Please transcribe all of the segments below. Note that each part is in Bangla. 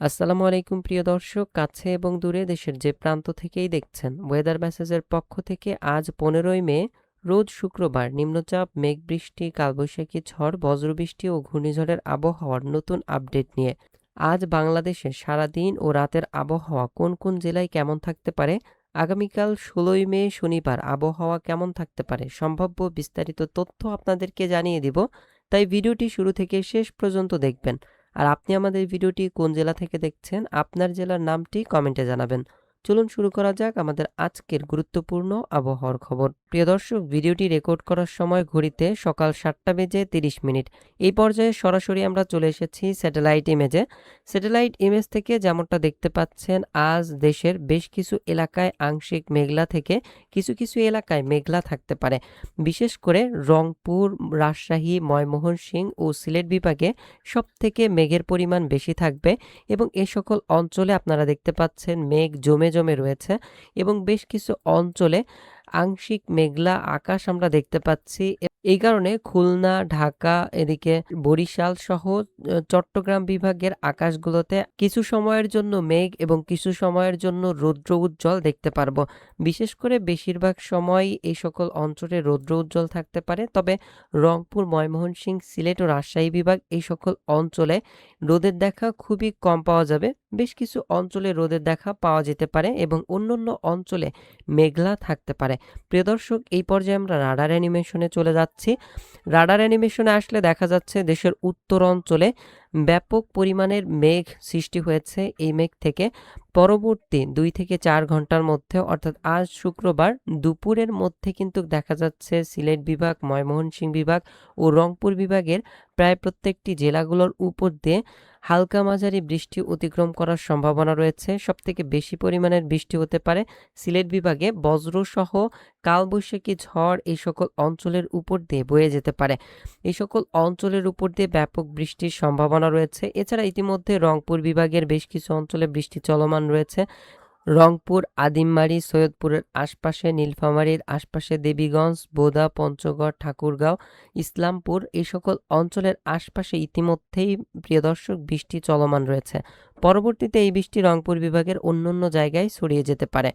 আসসালামু আলাইকুম প্রিয় দর্শক, কাছে এবং দূরে দেশের যে প্রান্ত থেকেই দেখছেন, ওয়েদার মেসেজের পক্ষ থেকে আজ 15ই মে, রোজ শুক্রবার, নিম্নচাপ, মেঘ বৃষ্টি, কালবৈশাখী ঝড়, বজ্রবৃষ্টি ও ঘূর্ণিঝড়ের আবহাওয়ার নতুন আপডেট নিয়ে আজ বাংলাদেশে সারাদিন ও রাতের আবহাওয়া কোন কোন জেলায় কেমন থাকতে পারে, আগামীকাল 16ই মে শনিবার আবহাওয়া কেমন থাকতে পারে, সম্ভাব্য বিস্তারিত তথ্য আপনাদেরকে জানিয়ে দিব। তাই ভিডিওটি শুরু থেকে শেষ পর্যন্ত দেখবেন। আর আপনি আমাদের ভিডিওটি কোন জেলা থেকে দেখছেন, আপনার জেলার নামটি কমেন্টে জানাবেন। চলুন শুরু করা যাক আমাদের আজকের গুরুত্বপূর্ণ আবহাওয়ার খবর। প্রিয় দর্শক, ভিডিওটি রেকর্ড করার সময় ঘড়িতে সকাল 7টা বেজে 30 মিনিট। এই পর্যায়ে সরাসরি আমরা চলে এসেছি স্যাটেলাইট ইমেজে। স্যাটেলাইট ইমেজ থেকে যেমনটা দেখতে পাচ্ছেন, আজ দেশের বেশ কিছু এলাকায় আংশিক মেঘলা থেকে কিছু কিছু এলাকায় মেঘলা থাকতে পারে। বিশেষ করে রংপুর, রাজশাহী, ময়মনসিংহ ও সিলেট বিভাগে সবথেকে মেঘের পরিমাণ বেশি থাকবে এবং এ সকল অঞ্চলে আপনারা দেখতে পাচ্ছেন মেঘ জমে জমে রয়েছে এবং বেশ কিছু অঞ্চলে আংশিক মেঘলা আকাশ আমরা দেখতে পাচ্ছি। এই কারণে খুলনা, ঢাকা, এদিকে বরিশাল সহ চট্টগ্রাম বিভাগের আকাশগুলোতে কিছু সময়ের জন্য মেঘ এবং কিছু সময়ের জন্য রৌদ্র উজ্জ্বল দেখতে পারবো। বিশেষ করে বেশিরভাগ সময় এই সকল অঞ্চলে রৌদ্র উজ্জ্বল থাকতে পারে, তবে রংপুর, ময়মনসিংহ, সিলেট ও রাজশাহী বিভাগ এই সকল অঞ্চলে রোদের দেখা খুবই কম পাওয়া যাবে। বেশ কিছু অঞ্চলে রোদের দেখা পাওয়া যেতে পারে এবং অন্যান্য অঞ্চলে মেঘলা থাকতে পারে। প্রিয় দর্শক, এই পর্যায়ে আমরা রাডার অ্যানিমেশনে চলে যাচ্ছি। রাডার অ্যানিমেশনে আসলে দেখা যাচ্ছে দেশের উত্তর অঞ্চলে ব্যাপক পরিমাণের মেঘ সৃষ্টি হয়েছে। এই মেঘ থেকে পরবর্তী 2 থেকে 4 ঘন্টার মধ্যে, অর্থাৎ আজ শুক্রবার দুপুরের মধ্যে কিন্তু দেখা যাচ্ছে সিলেট বিভাগ, ময়মনসিংহ বিভাগ ও রংপুর বিভাগের প্রায় প্রত্যেকটি জেলাগুলোর উপর দিয়ে হালকা মাঝারি বৃষ্টি অতিক্রম করার সম্ভাবনা রয়েছে। সবথেকে বেশি পরিমাণের বৃষ্টি হতে পারে সিলেট বিভাগে। বজ্রসহ কালবৈশাখী ঝড় এই সকল অঞ্চলের উপর দিয়ে বয়ে যেতে পারে। এই সকল অঞ্চলের উপর দিয়ে ব্যাপক বৃষ্টির সম্ভাবনা রয়েছে। এছাড়া ইতিমধ্যে রংপুর বিভাগের বেশ কিছু অঞ্চলে বৃষ্টি চলমান রয়েছে। রংপুর, আদিমবাড়ি, সৈয়দপুরের আশপাশে, নীলফামারীর আশপাশে, দেবীগঞ্জ, বোদা, পঞ্চগড়, ঠাকুরগাঁও, ইসলামপুর এই সকল অঞ্চলের আশপাশে ইতিমধ্যেই প্রিয় দর্শক বৃষ্টি চলমান রয়েছে। পরবর্তীতে এই বৃষ্টি রংপুর বিভাগের অন্যান্য জায়গায় ছড়িয়ে যেতে পারে।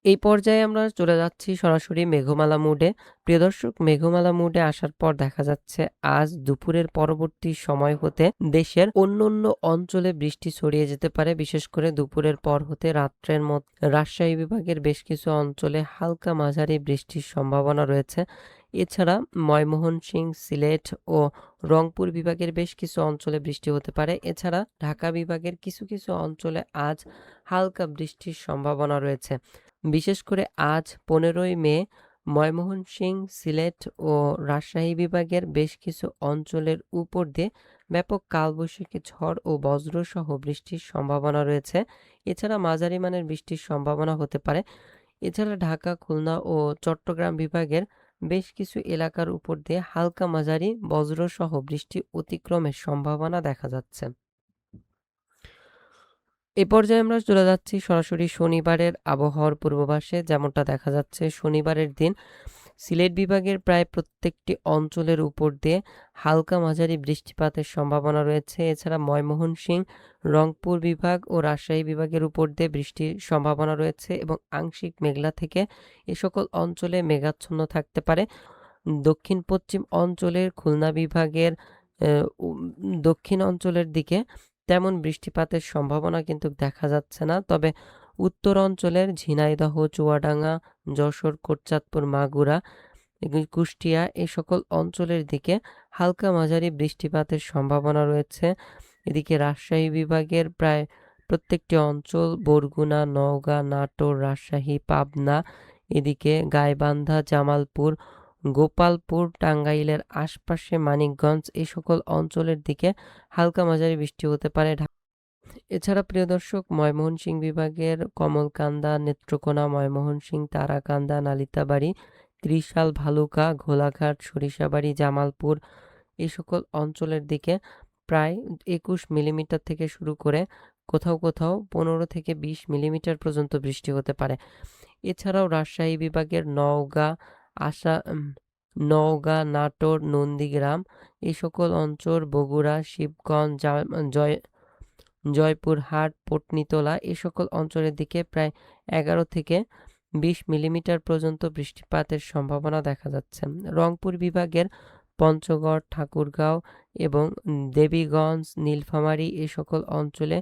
এই পর্যায়ে আমরা চলে যাচ্ছি সরাসরি মেঘমালা মোডে। প্রিয় দর্শক, মেঘমালা মোডে আসার পর দেখা যাচ্ছে আজ দুপুরের পরবর্তী সময় হতে দেশের অন্যান্য অঞ্চলে বৃষ্টি ছড়িয়ে যেতে পারে। বিশেষ করে দুপুরের পর হতে রাত্রের মধ্যে রাজশাহী বিভাগের বেশ কিছু অঞ্চলে হালকা মাঝারি বৃষ্টির সম্ভাবনা রয়েছে। এছাড়া ময়মনসিংহ, সিলেট ও রংপুর বিভাগের বেশ কিছু অঞ্চলে বৃষ্টি হতে পারে। এছাড়া ঢাকা বিভাগের কিছু কিছু অঞ্চলে আজ হালকা বৃষ্টির সম্ভাবনা রয়েছে। বিশেষ করে আজ 15ই মে ময়মনসিংহ, সিলেট ও রাজশাহী বিভাগের বেশ কিছু অঞ্চলের উপর দিয়ে ব্যাপক কালবৈশাখী ঝড় ও বজ্রসহ বৃষ্টির সম্ভাবনা রয়েছে। এছাড়া মাঝারি মানের বৃষ্টির সম্ভাবনা হতে পারে। এছাড়া ঢাকা, খুলনা ও চট্টগ্রাম বিভাগের বেশ কিছু এলাকার উপর দিয়ে হালকা মাঝারি বজ্রসহ বৃষ্টি অতিক্রমের সম্ভাবনা দেখা যাচ্ছে। এ পর্যায়ে আমরা চলে যাচ্ছি সরাসরি শনিবারের আবহাওয়ার পূর্বাভাসে। যেমনটা দেখা যাচ্ছে, শনিবারের দিন সিলেট বিভাগের প্রায় প্রত্যেকটি অঞ্চলের উপর দিয়ে হালকা মাঝারি বৃষ্টিপাতের সম্ভাবনা রয়েছে। এছাড়া ময়মনসিংহ, রংপুর বিভাগ ও রাজশাহী বিভাগের উপর দিয়ে বৃষ্টির সম্ভাবনা রয়েছে এবং আংশিক মেঘলা থেকে এ সকল অঞ্চলে মেঘাচ্ছন্ন থাকতে পারে। দক্ষিণ পশ্চিম অঞ্চলের খুলনা বিভাগের দক্ষিণ অঞ্চলের দিকে তেমন বৃষ্টিপাতের সম্ভাবনা কিন্তু দেখা যাচ্ছে না। তবে উত্তর অঞ্চলের ঝিনাইদহ, চুয়াডাঙ্গা, যশোর, কোটচাঁদপুর, মাগুরা, কুষ্টিয়া এই সকল অঞ্চলের দিকে হালকা মাঝারি বৃষ্টিপাতের সম্ভাবনা রয়েছে। এদিকে রাজশাহী বিভাগের প্রায় প্রত্যেকটি অঞ্চল, বরগুনা, নওগাঁ, নাটোর, রাজশাহী, পাবনা, এদিকে গাইবান্ধা, জামালপুর, গোপালপুর, টাঙ্গাইলের আশপাশে, মানিকগঞ্জ এই সকল অঞ্চলের দিকে হালকা মাঝারি বৃষ্টি হতে পারে। এছাড়া প্রিয় দর্শক, ময়মনসিংহ বিভাগের কমলকান্দা, নেত্রকোনা, ময়মনসিংহ, তারাকান্দা, নালিতাবাড়ী, ত্রিশাল, ভালুকা, ঘোলাঘাট, সরিষাবাড়ি, জামালপুর এই সকল অঞ্চলের দিকে প্রায় 21 মিলিমিটার থেকে শুরু করে কোথাও কোথাও 15 থেকে 20 মিলিমিটার পর্যন্ত বৃষ্টি হতে পারে। এছাড়াও রাজশাহী বিভাগের নওগাঁ, নাটোর, নন্দীগ্রাম এই সকল অঞ্চল, বগুড়া, শিবগঞ্জ, জয়পুরহাট, পটনীতলা এ সকল অঞ্চলের দিকে প্রায় ১১ থেকে ২০ মিলিমিটার পর্যন্ত বৃষ্টিপাতের সম্ভাবনা দেখা যাচ্ছে। রংপুর বিভাগের পঞ্চগড়, ঠাকুরগাঁও এবং দেবীগঞ্জ, নীলফামারী এ সকল অঞ্চলে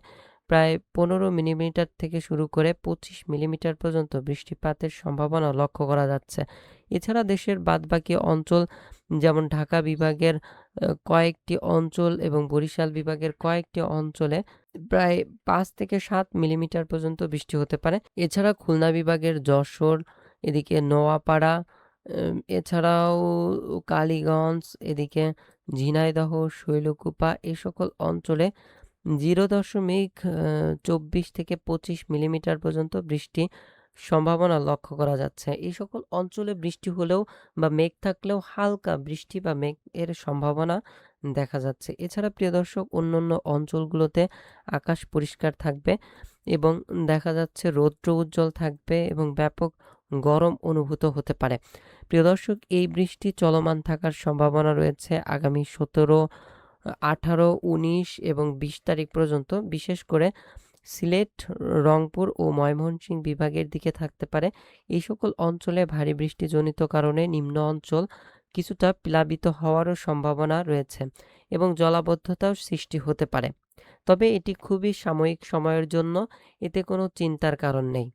প্রায় ১৫ মিলিমিটার থেকে শুরু করে ২৫ মিলিমিটার পর্যন্ত বৃষ্টিপাতের সম্ভাবনা লক্ষ্য করা যাচ্ছে। এছাড়া দেশের বাদবাকি অঞ্চল যেমন ঢাকা বিভাগের কয়েকটি অঞ্চল এবং বরিশাল বিভাগের কয়েকটি অঞ্চলে প্রায় ৫ থেকে ৭ মিলিমিটার পর্যন্ত বৃষ্টি হতে পারে। এছাড়া খুলনা বিভাগের যশোর, এদিকে নোয়াপাড়া, এছাড়াও কালীগঞ্জ, এদিকে ঝিনাইদহ, শৈলকুপা এ সকল অঞ্চলে 0.24 থেকে 25 মিলিমিটার পর্যন্ত বৃষ্টি সম্ভাবনা লক্ষ্য করা যাচ্ছে। এই সকল অঞ্চলে বৃষ্টি হলেও বা মেঘ থাকলেও হালকা বৃষ্টি বা মেঘের সম্ভাবনা দেখা যাচ্ছে। এছাড়া প্রিয় দর্শক, অন্যান্য অঞ্চলগুলোতে আকাশ পরিষ্কার থাকবে এবং দেখা যাচ্ছে রৌদ্র উজ্জ্বল থাকবে এবং ব্যাপক গরম অনুভূত হতে পারে। প্রিয় দর্শক, এই বৃষ্টি চলমান থাকার সম্ভাবনা রয়েছে আগামী ১৭, ১৮, ১৯ এবং ২০ তারিখ পর্যন্ত। বিশেষ করে সিলেট, রংপুর ও ময়মনসিংহ বিভাগের দিকে থাকতে পারে। এই সকল অঞ্চলে ভারী বৃষ্টিজনিত কারণে নিম্ন অঞ্চল কিছুটা প্লাবিত হওয়ারও সম্ভাবনা রয়েছে এবং জলাবদ্ধতাও সৃষ্টি হতে পারে। তবে এটি খুবই সাময়িক সময়ের জন্য, এতে কোনো চিন্তার কারণ নেই।